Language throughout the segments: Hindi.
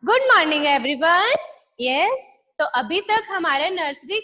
Good morning everyone. यस, तो अभी तक हमारे नर्सरी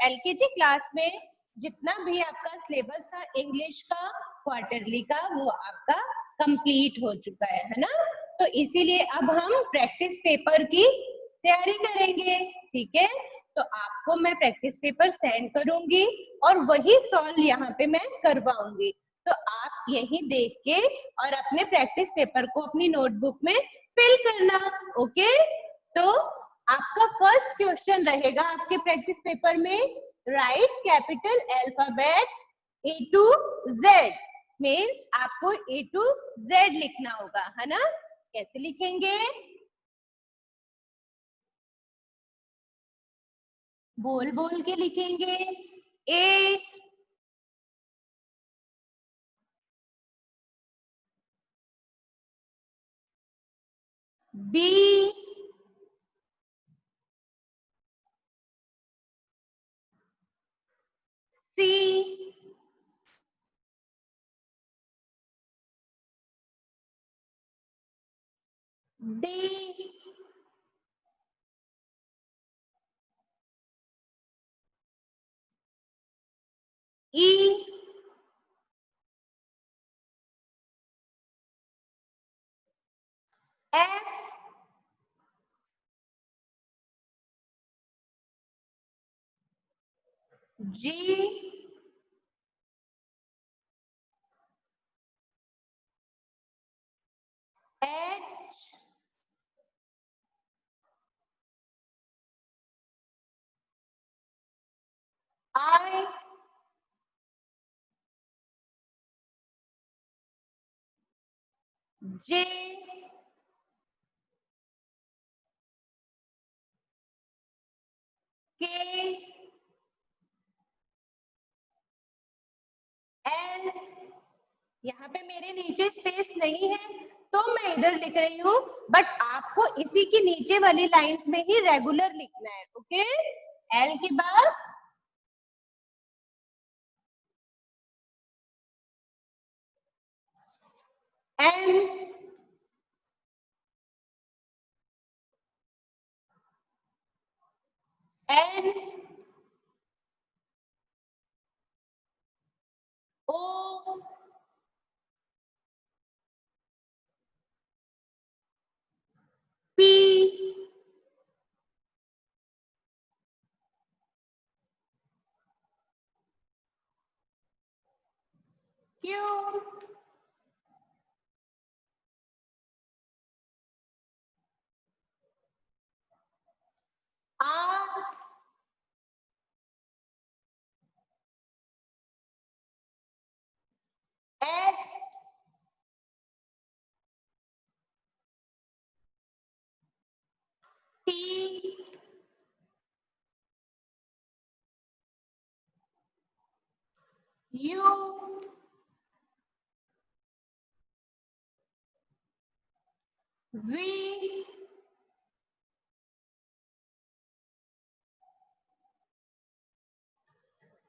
एलकेजी क्लास में जितना भी आपका सिलेबस था इंग्लिश का क्वार्टरली का वो आपका कंप्लीट हो चुका है ना। तो इसीलिए अब हम प्रैक्टिस पेपर की तैयारी करेंगे। ठीक है, तो आपको मैं प्रैक्टिस पेपर सेंड करूंगी और वही सॉल्व यहाँ पे मैं करवाऊंगी। तो आप यही देख के और अपने प्रैक्टिस पेपर को अपनी नोटबुक में फिल करना। ओके, तो आपका फर्स्ट क्वेश्चन रहेगा आपके प्रैक्टिस पेपर में, right capital alphabet A to Z। Means आपको A to Z लिखना होगा, है ना। कैसे लिखेंगे? बोल बोल के लिखेंगे। A, B, C, D, E, F, G, H, I, J, K, L। यहाँ पे मेरे नीचे स्पेस नहीं है तो मैं इधर लिख रही हूँ, बट आपको इसी की नीचे वाली लाइंस में ही रेगुलर लिखना है। ओके, एल के बाद M, N, O, P, Q, R, S, T, U, V,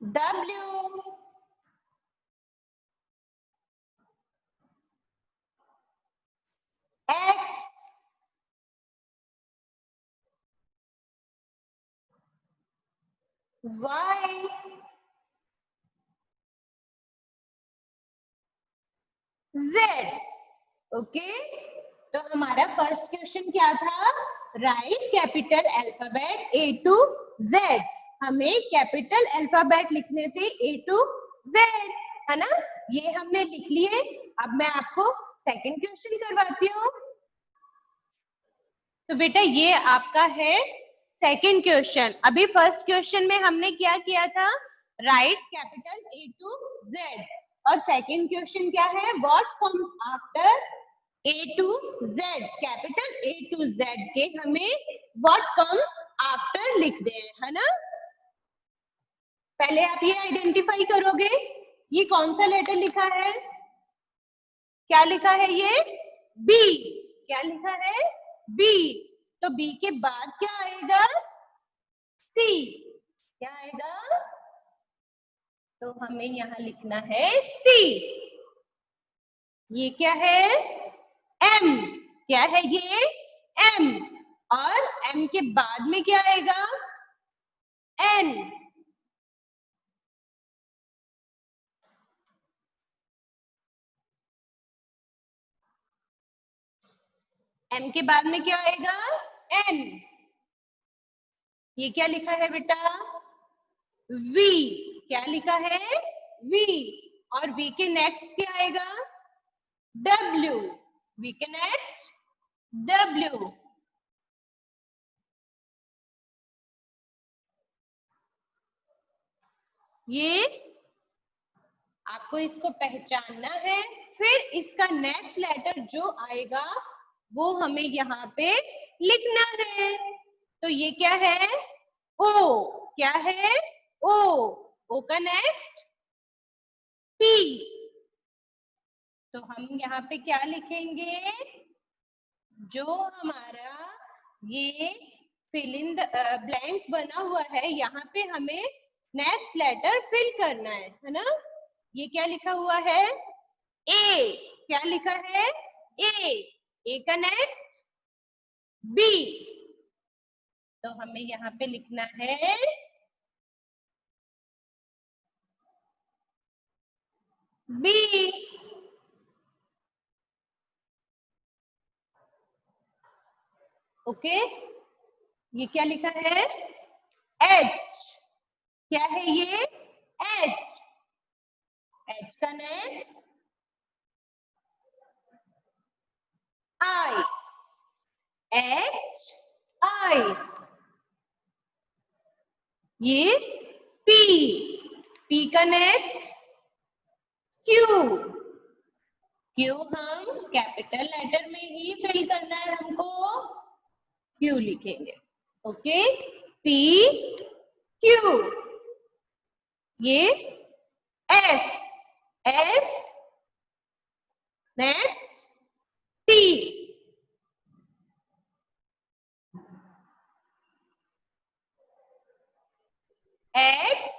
W, X, Y, Z. Okay, तो हमारा फर्स्ट क्वेश्चन क्या था? Write capital alphabet A to Z. हमें कैपिटल अल्फाबेट लिखने थे ए टू जेड, है ना। ये हमने लिख लिए। अब मैं आपको सेकंड क्वेश्चन करवाती हूँ। तो बेटा ये आपका है सेकंड क्वेश्चन। अभी फर्स्ट क्वेश्चन में हमने क्या किया था? Write capital A to Z. और सेकंड क्वेश्चन क्या है? What comes after A to Z. Capital A to Z के हमें व्हाट कम्स आफ्टर लिख दे, है ना। पहले आप ये आइडेंटिफाई करोगे ये कौन सा लेटर लिखा है। क्या लिखा है ये? बी। क्या लिखा है? बी। तो बी के बाद क्या आएगा? सी। क्या आएगा? तो हमें यहाँ लिखना है सी। ये क्या है? एम। क्या है ये? एम। और एम के बाद में क्या आएगा? एन। एम के बाद में क्या आएगा? एन। ये क्या लिखा है बेटा? वी। क्या लिखा है? वी। और वी के नेक्स्ट क्या आएगा? डब्ल्यू। वी के नेक्स्ट डब्ल्यू। ये आपको इसको पहचानना है। फिर इसका नेक्स्ट लेटर जो आएगा वो हमें यहाँ पे लिखना है। तो ये क्या है? ओ। क्या है? ओ। ओ का नेक्स्ट पी। तो हम यहाँ पे क्या लिखेंगे? जो हमारा ये फिल इन द ब्लैंक बना हुआ है, यहाँ पे हमें नेक्स्ट लेटर फिल करना है ना? ये क्या लिखा हुआ है? ए। क्या लिखा है? ए। ए का नेक्स्ट बी। तो हमें यहाँ पे लिखना है बी। ओके। ये क्या लिखा है? एच। क्या है ये? एच। एच का नेक्स्ट आई। H I. ये पी। पी का नेक्स्ट क्यू। क्यू हम कैपिटल लेटर में ही फिल करना है हमको। क्यू लिखेंगे। ओके। P Q. ये S. S next T. X.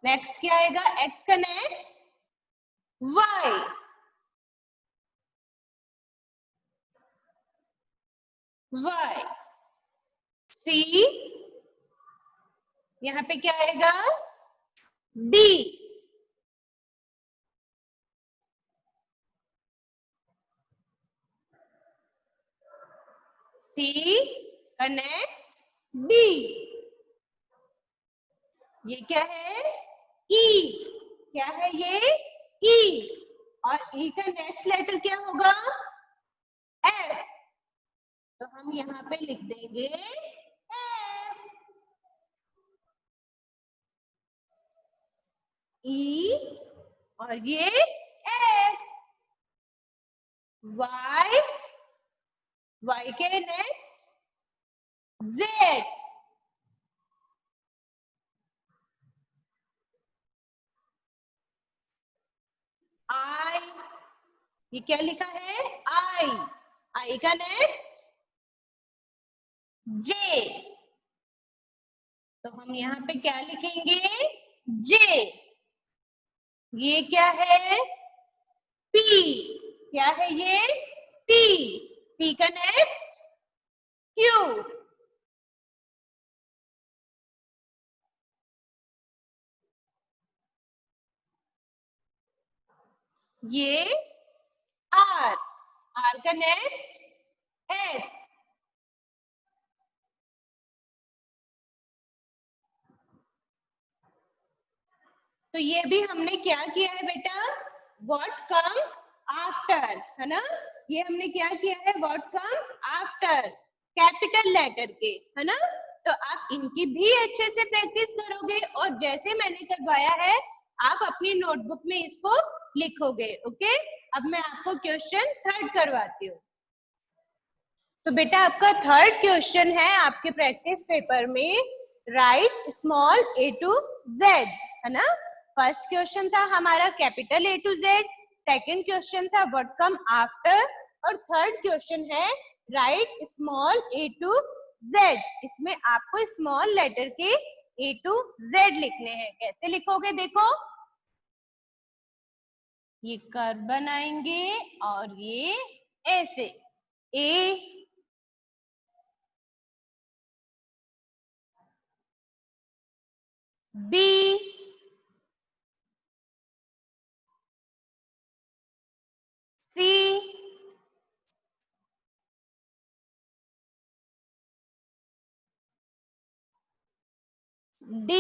Next क्या आएगा? एक्स का नेक्स्ट वाई। वाई। सी। यहाँ पे क्या आएगा? डी। सी का नेक्स्ट डी। ये क्या है? ई। क्या है ये? ई। और ई का नेक्स्ट लेटर क्या होगा? एफ। तो हम यहाँ पे लिख देंगे एफ। ई और ये एफ। वाई। वाई के नेक्स्ट जेड। आई। ये क्या लिखा है? आई। आई का नेक्स्ट जे। तो हम यहाँ पे क्या लिखेंगे? जे। ये क्या है? पी। क्या है ये? पी। पी का नेक्स्ट क्यू। ये आर। आर का नेक्स्ट एस। तो ये भी हमने क्या किया है बेटा? व्हाट कम्स आफ्टर, है ना? ये हमने क्या किया है? What comes after capital letter के, है ना? तो आप इनकी भी अच्छे से प्रैक्टिस करोगे और जैसे मैंने करवाया है आप अपनी नोटबुक में इसको लिखोगे। ओके। अब मैं आपको क्वेश्चन थर्ड करवाती हूँ। तो बेटा आपका थर्ड क्वेश्चन है आपके प्रैक्टिस पेपर में, write small A to Z, है ना? फर्स्ट क्वेश्चन था हमारा capital A to Z, second question था व्हाट कम आफ्टर, और थर्ड क्वेश्चन है write small A to Z. इसमें आपको स्मॉल लेटर के ए टू जेड लिखने हैं। कैसे लिखोगे? देखो, ये कर्व बनाएंगे और ये ऐसे ए B, C, D,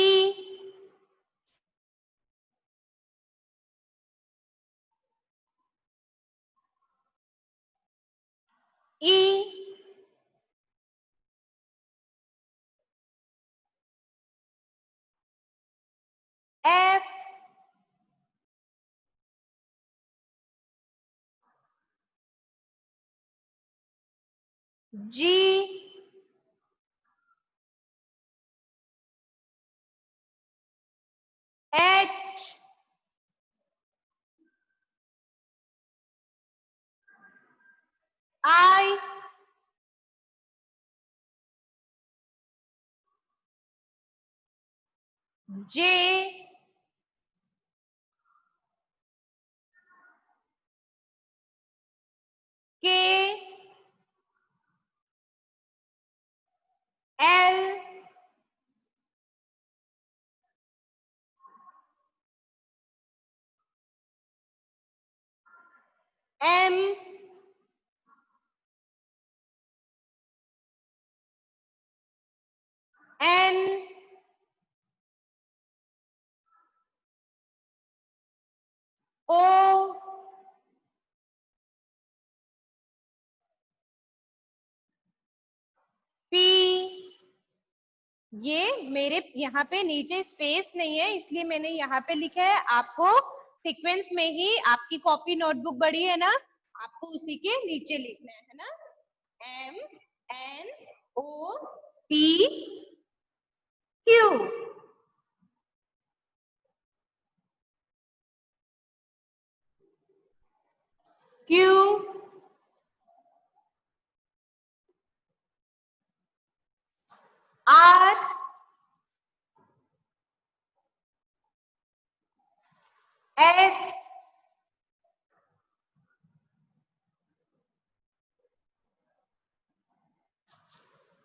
E, F, G, H, I, J, K, L, M, N, O, P, ये मेरे यहाँ पे नीचे स्पेस नहीं है इसलिए मैंने यहाँ पे लिखा है, आपको सीक्वेंस में ही, आपकी कॉपी नोटबुक बड़ी है ना, आपको उसी के नीचे लिखना है ना। M, N, O, P, Q, Q, R, S,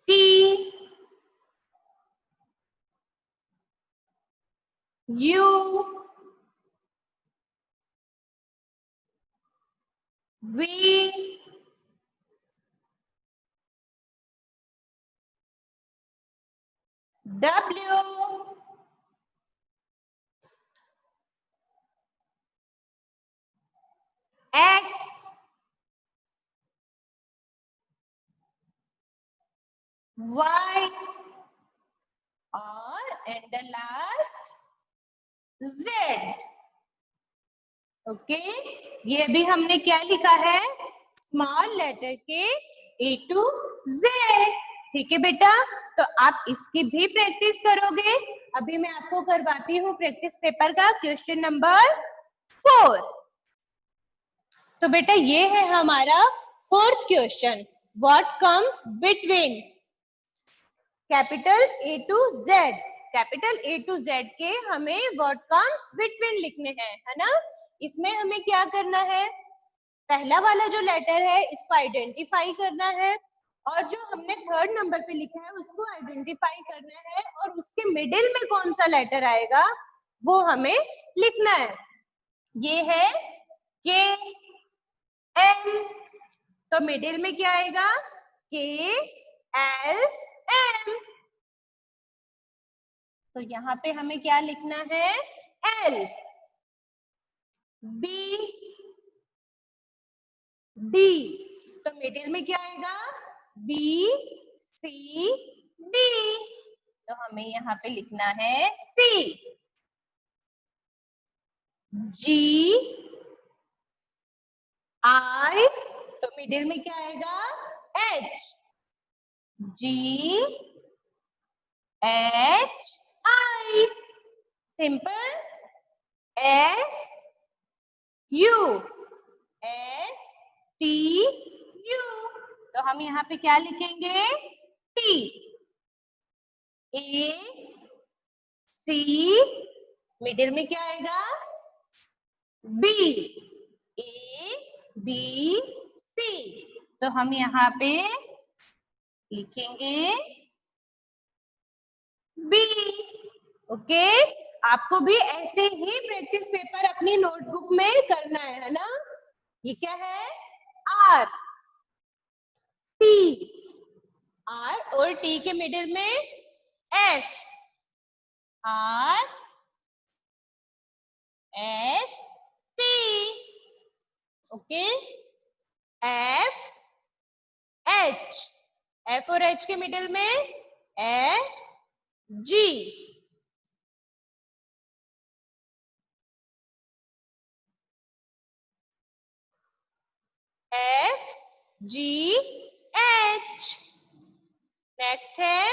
T, U, V, W, X, Y और and the last Z। Okay, ये भी हमने क्या लिखा है, स्मॉल लेटर के A to Z। ठीक है बेटा, तो आप इसकी भी प्रैक्टिस करोगे। अभी मैं आपको करवाती हूँ प्रैक्टिस पेपर का क्वेश्चन नंबर 4। तो बेटा ये है हमारा 4th question, what comes between capital A to Z। Capital A to Z के हमें व्हाट कम्स बिटवीन लिखने हैं, है ना। इसमें हमें क्या करना है, पहला वाला जो लेटर है इसको आइडेंटिफाई करना है, और जो हमने 3rd नंबर पे लिखा है उसको आइडेंटिफाई करना है, और उसके मिडिल में कौन सा लेटर आएगा वो हमें लिखना है। ये है के एम, तो मिडिल में क्या आएगा, के एल एम। तो यहाँ पे हमें क्या लिखना है, एल, बी, डी, तो मिडिल में क्या आएगा, बी, सी, डी, तो हमें यहाँ पे लिखना है सी, जी, आई, तो मिडिल में क्या आएगा, H, G, H, I, simple, S, U, S, T, U, तो हम यहाँ पे क्या लिखेंगे, टी, ए, सी, मिडिल में क्या आएगा, बी, ए, बी, सी, तो हम यहाँ पे लिखेंगे बी। ओके, आपको भी ऐसे ही प्रैक्टिस पेपर अपनी नोटबुक में करना है ना। ये क्या है? आर, टी, आर और टी के मिडिल में S, R S T, okay, F H, F और एच के मिडिल में F G, F G H, next है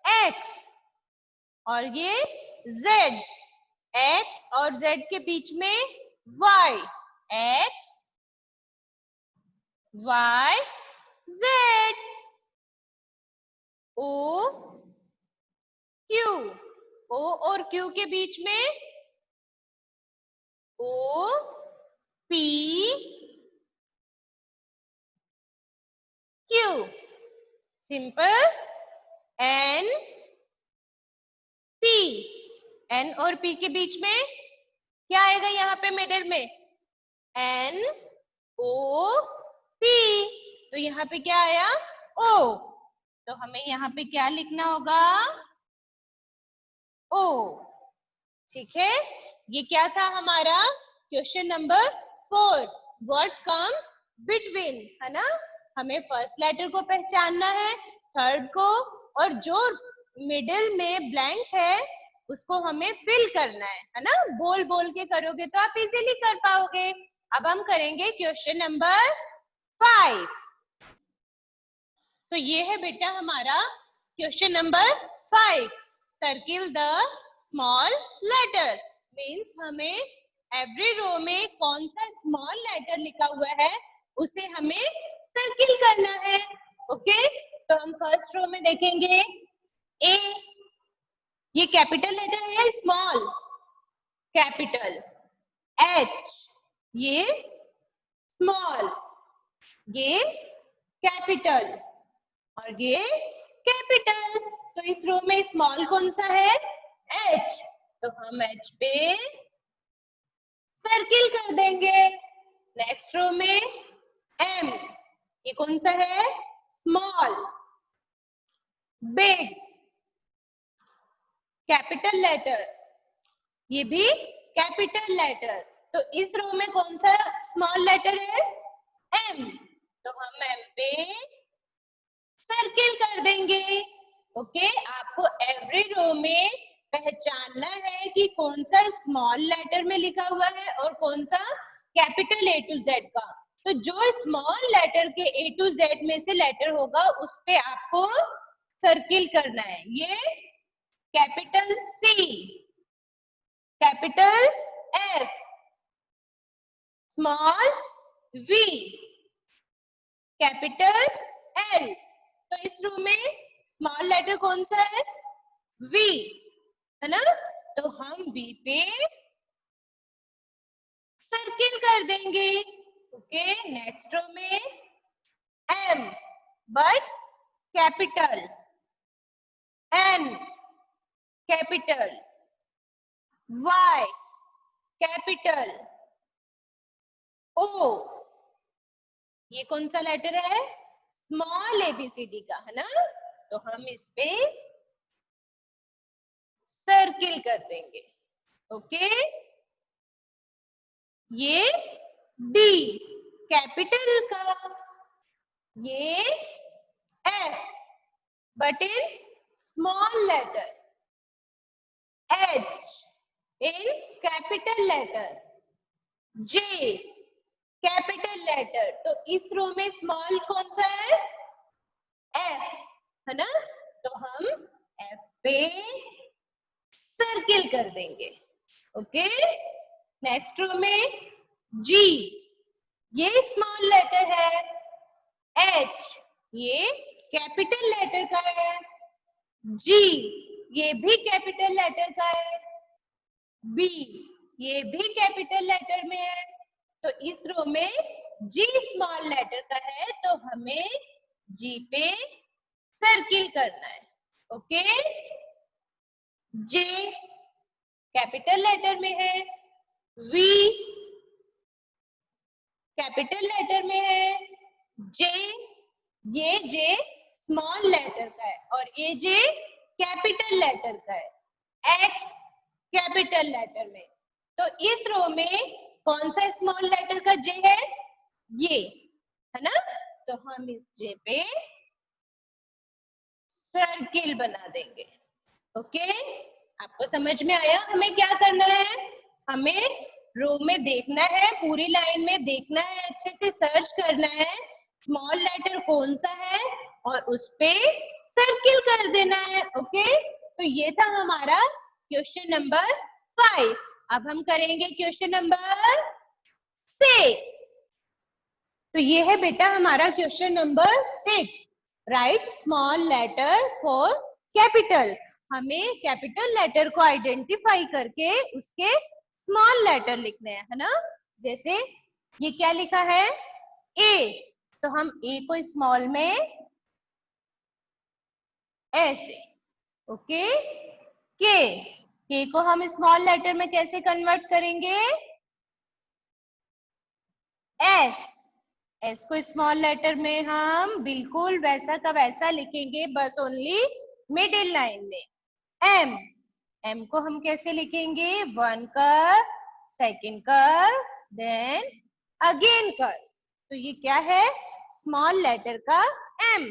एक्स और ये जेड, एक्स और जेड के बीच में Y, X Y Z, O Q, O और क्यू के बीच में O P Q, simple, N P, N और पी के बीच में क्या आएगा यहाँ पे मिडिल में? एन ओ पी, तो यहाँ पे क्या आया? ओ, तो हमें यहाँ पे क्या लिखना होगा? ओ, ठीक है। ये क्या था हमारा question number 4, what comes between, है ना। हमें फर्स्ट लेटर को पहचानना है, थर्ड को, और जो मिडिल में ब्लैंक है उसको हमें फिल करना है ना। बोल बोल के करोगे तो आप इजीली कर पाओगे। अब हम करेंगे क्वेश्चन नंबर 5। तो ये है बेटा हमारा question number 5, circle the small letter, means हमें एवरी रो में कौन सा स्मॉल लेटर लिखा हुआ है उसे हमें सर्किल करना है। ओके, तो हम फर्स्ट रो में देखेंगे ए, ये कैपिटल लेटर है या स्मॉल? कैपिटल। एच, ये स्मॉल, ये कैपिटल, और ये कैपिटल। तो इस रो में स्मॉल कौन सा है? एच, तो हम एच पे सर्किल कर देंगे। नेक्स्ट रो में एम, ये कौन सा है? स्मॉल, बिग, कैपिटल लेटर, ये भी कैपिटल लेटर। तो इस रो में कौन सा स्मॉल लेटर है? एम, तो हम एम पे सर्किल कर देंगे। ओके, आपको एवरी रो में पहचानना है कि कौन सा स्मॉल लेटर में लिखा हुआ है और कौन सा कैपिटल ए टू जेड का। तो जो स्मॉल लेटर के ए टू जेड में से लेटर होगा उस पे आपको सर्किल करना है। ये capital C, capital F, small V, capital L. तो इस रो में स्मॉल लेटर कौन सा है? वी, है ना। तो हम वी पे सर्किल कर देंगे। ओके, नेक्स्ट रो में M, but capital, N capital, Y capital, O, ये कौन सा लेटर है? स्मॉल एबीसीडी का, है ना। तो हम इस पे सर्किल कर देंगे। ओके, ये डी कैपिटल का, ये F but in small letter, H in capital letter, J capital letter. तो इस रो में स्मॉल कौन सा है? एफ, है ना। तो हम एफ पे सर्किल कर देंगे। ओके, नेक्स्ट रो में जी, ये स्मॉल लेटर है, एच ये कैपिटल लेटर का है, जी ये भी कैपिटल लेटर का है, बी ये भी कैपिटल लेटर में है। तो इस रो में जी स्मॉल लेटर का है तो हमें जी पे सर्किल करना है। ओके, जे कैपिटल लेटर में है V, कैपिटल लेटर में है J, ये J स्मॉल लेटर का है और ये J कैपिटल लेटर का है, X कैपिटल लेटर में। तो इस रो में कौन सा स्मॉल लेटर का J है? ये है ना। तो हम इस J पे सर्किल बना देंगे। ओके, आपको समझ में आया हमें क्या करना है? हमें रो में देखना है, पूरी लाइन में देखना है, अच्छे से सर्च करना है स्मॉल लेटर कौन सा है और उस पे सर्किल कर देना है। ओके, तो ये था हमारा क्वेश्चन नंबर 5। अब हम करेंगे क्वेश्चन नंबर 6। तो ये है बेटा हमारा question number 6। Write small letter for capital. हमें कैपिटल लेटर को आइडेंटिफाई करके उसके स्मॉल लेटर लिखने हैं, है ना। जैसे ये क्या लिखा है? ए, तो हम ए को स्मॉल में ऐसे। ओके, के को हम स्मॉल लेटर में कैसे कन्वर्ट करेंगे? एस, एस को स्मॉल लेटर में हम बिल्कुल वैसा का वैसा लिखेंगे, बस ओनली मिडिल लाइन में। एम, एम को हम कैसे लिखेंगे? 1 कर, सेकेंड कर, देन अगेन कर। तो ये क्या है? स्मॉल लेटर का एम।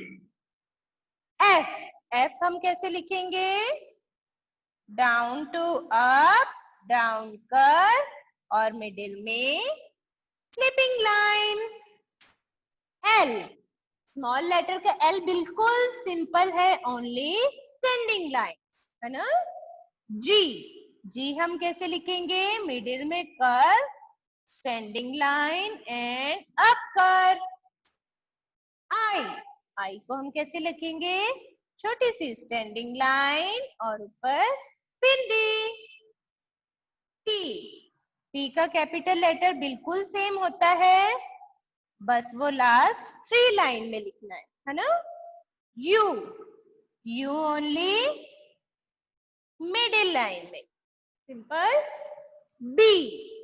एफ, एफ हम कैसे लिखेंगे? डाउन टू अप, डाउन कर और मिडिल में sleeping line. L, small letter का एल बिल्कुल सिंपल है, ओनली स्टैंडिंग लाइन, है ना। जी, जी हम कैसे लिखेंगे? मिडिल में कर, स्टैंडिंग लाइन एंड अप कर। आई, आई को हम कैसे लिखेंगे? छोटी सी स्टैंडिंग लाइन और ऊपर बिंदी। टी, टी का कैपिटल लेटर बिल्कुल सेम होता है, बस वो लास्ट 3 लाइन में लिखना है ना। You, you only middle line में, सिंपल। बी,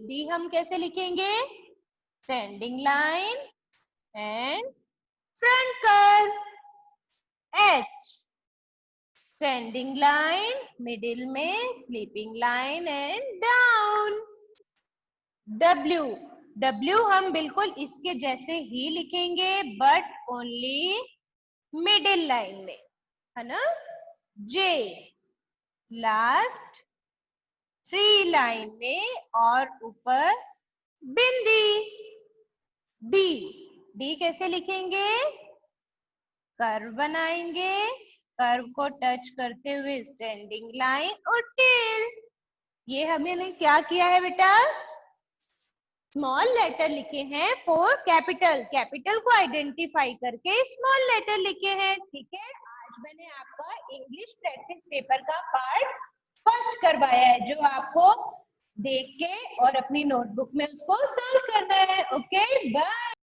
बी हम कैसे लिखेंगे? स्टैंडिंग लाइन एंड फ्रंट कर। एच, स्टैंडिंग लाइन, मिडिल में sleeping line and down. W, W हम बिल्कुल इसके जैसे ही लिखेंगे बट ओनली मिडिल लाइन में, है ना। जे, लास्ट 3 लाइन में और ऊपर बिंदी। डी, डी कैसे लिखेंगे? कर्व बनाएंगे, कर्व को टच करते हुए स्टैंडिंग लाइन और टेल। ये हमने क्या किया है बेटा? स्मॉल लेटर लिखे हैं फॉर कैपिटल, कैपिटल को आइडेंटिफाई करके स्मॉल लेटर लिखे हैं। ठीक है, आज मैंने आपका इंग्लिश प्रैक्टिस पेपर का पार्ट फर्स्ट करवाया है, जो आपको देख के और अपनी नोटबुक में उसको सॉल्व करना है। Okay, bye.